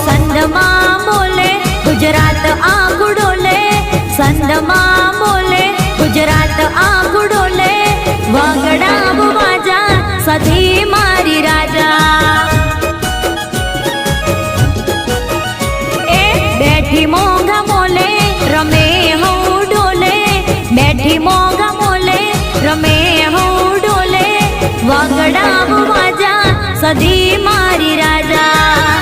સંદમાં બોલે ગુજરાત આખું ડોલે, સંદમાં બોલે ગુજરાત આખું ડોલે, વગડાવ વાજા સધી મારી રાજા. એ બેઠી મોંઘા મોલે રમે હું ડોલે, બેઠી મોંઘા મોલે રમે હું ડોલે, વગડાવ વાજા સધી મારી રાજા.